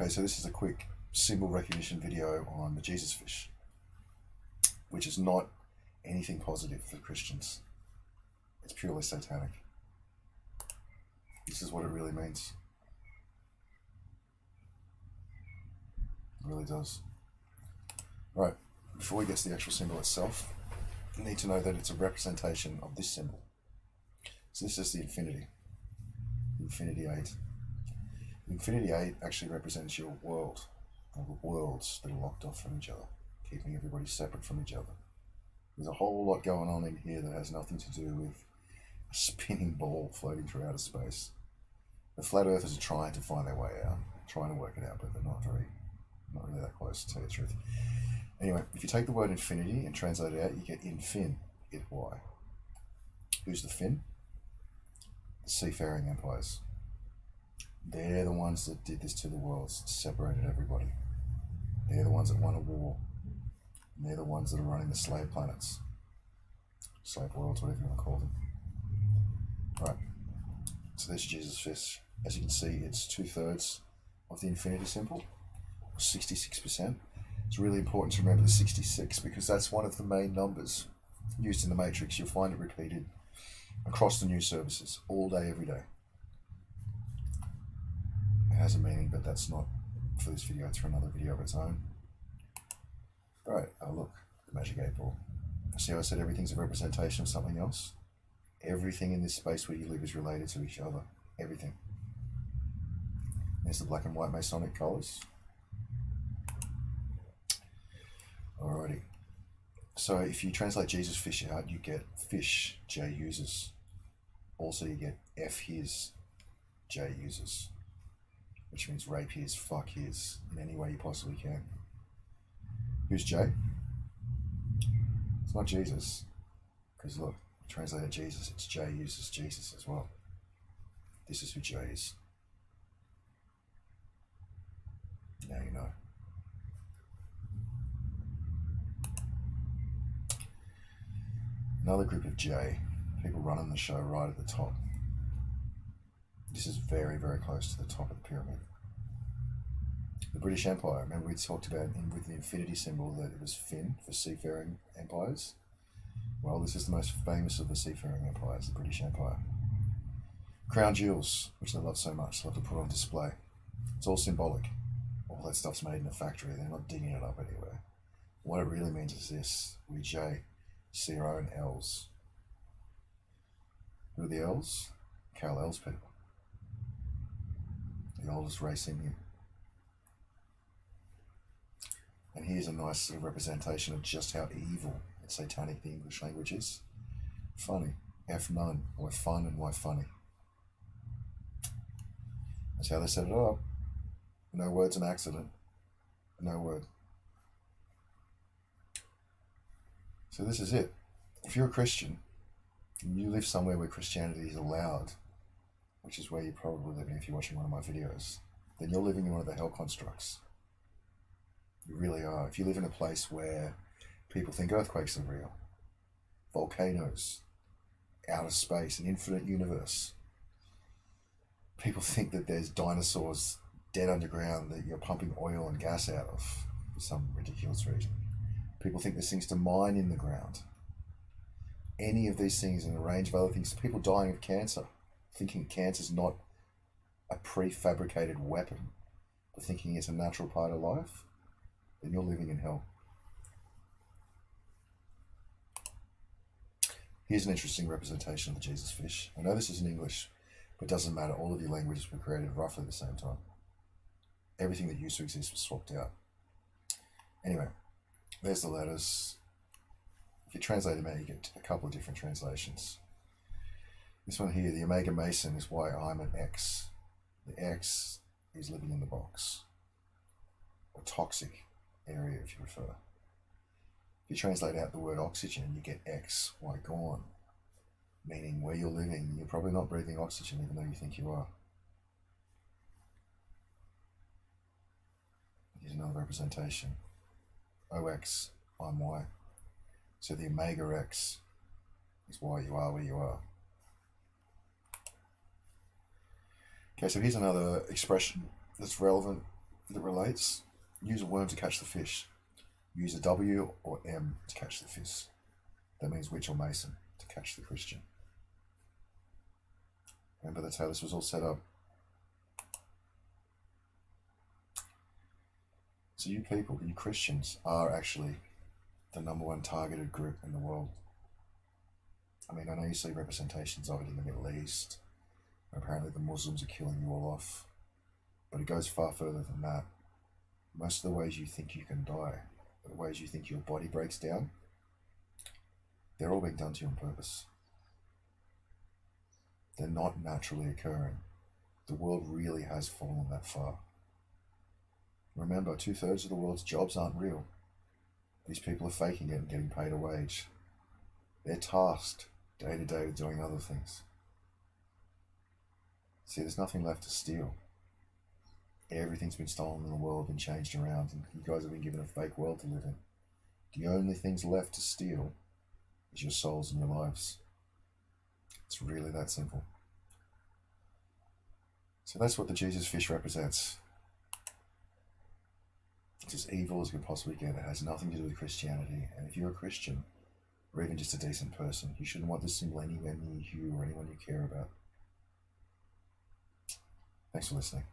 Okay, so this is a quick symbol recognition video on the Jesus fish, which is not anything positive for Christians. It's purely satanic. This is what it really means. It really does. Right, before we get to the actual symbol itself, you need to know that it's a representation of this symbol. So this is the infinity. Infinity 8. Infinity 8 actually represents your world, or the worlds that are locked off from each other, keeping everybody separate from each other. There's a whole lot going on in here that has nothing to do with a spinning ball floating through outer space. The flat earthers are trying to find their way out, trying to work it out, but they're not really that close, to tell you the truth. Anyway, if you take the word infinity and translate it out, you get infin, you get Y. Who's the fin? The seafaring empires. They're the ones that did this to the worlds, separated everybody. They're the ones that won a war. And they're the ones that are running the slave planets. Slave worlds, whatever you want to call them. Right, so there's Jesus fish. As you can see, it's 2/3 of the infinity symbol, 66%. It's really important to remember the 66 because that's one of the main numbers used in the Matrix. You'll find it repeated across the news services all day, every day. It has a meaning, but that's not for this video. It's for another video of its own. Right, oh look, the magic 8 ball. See how I said everything's a representation of something else? Everything in this space where you live is related to each other. Everything. There's the black and white Masonic colours. Alrighty. So if you translate Jesus fish out, you get fish, J users. Also you get F his, J users. Which means rape his, fuck his, in any way you possibly can. Who's J? It's not Jesus. Because look, translated Jesus, it's J uses Jesus as well. This is who J is. Now you know. Another group of J, people running the show right at the top. This is very, very close to the top of the pyramid. The British Empire, remember we talked about with the infinity symbol that it was Fin for seafaring empires? Well, this is the most famous of the seafaring empires, the British Empire. Crown jewels, which they love so much, love to put on display. It's all symbolic. All that stuff's made in a factory, they're not digging it up anywhere. What it really means is this, we J see our own L's. Who are the L's? Kal-El's people. The oldest race in here. And here's a nice sort of representation of just how evil and satanic the English language is. Funny. F none. Why fun and why funny. That's how they set it up. No word's an accident. No word. So this is it. If you're a Christian, and you live somewhere where Christianity is allowed, which is where you're probably living if you're watching one of my videos, then you're living in one of the hell constructs. You really are. If you live in a place where people think earthquakes are real, volcanoes, outer space, an infinite universe, people think that there's dinosaurs dead underground that you're pumping oil and gas out of for some ridiculous reason. People think there's things to mine in the ground. Any of these things and a range of other things. People dying of cancer, thinking cancer is not a prefabricated weapon, but thinking it's a natural part of life, then you're living in hell. Here's an interesting representation of the Jesus fish. I know this is in English, but it doesn't matter. All of your languages were created roughly at the same time. Everything that used to exist was swapped out. Anyway, there's the letters. If you translate them out, you get a couple of different translations. This one here, the Omega Mason, is why I'm an X. The X is living in the box. Or toxic area, if you prefer. If you translate out the word oxygen, you get X, why gone. Meaning where you're living, you're probably not breathing oxygen even though you think you are. Here's another representation. OX, I'm Y. So the Omega X is why you are where you are. Okay, so here's another expression that's relevant that relates, use a worm to catch the fish. Use a W or M to catch the fish. That means witch or mason to catch the Christian. Remember, that's how this was all set up. So you people, you Christians, are actually the number one targeted group in the world. I mean, I know you see representations of it in the Middle East. Apparently the Muslims are killing you all off. But it goes far further than that. Most of the ways you think you can die, the ways you think your body breaks down, they're all being done to you on purpose. They're not naturally occurring. The world really has fallen that far. Remember, 2/3 of the world's jobs aren't real. These people are faking it and getting paid a wage. They're tasked day to day with doing other things. See, there's nothing left to steal. Everything's been stolen in the world and changed around, and you guys have been given a fake world to live in. The only things left to steal is your souls and your lives. It's really that simple. So that's what the Jesus fish represents. It's as evil as it could possibly get. It has nothing to do with Christianity. And if you're a Christian, or even just a decent person, you shouldn't want this symbol anywhere near you or anyone you care about. Thanks for listening.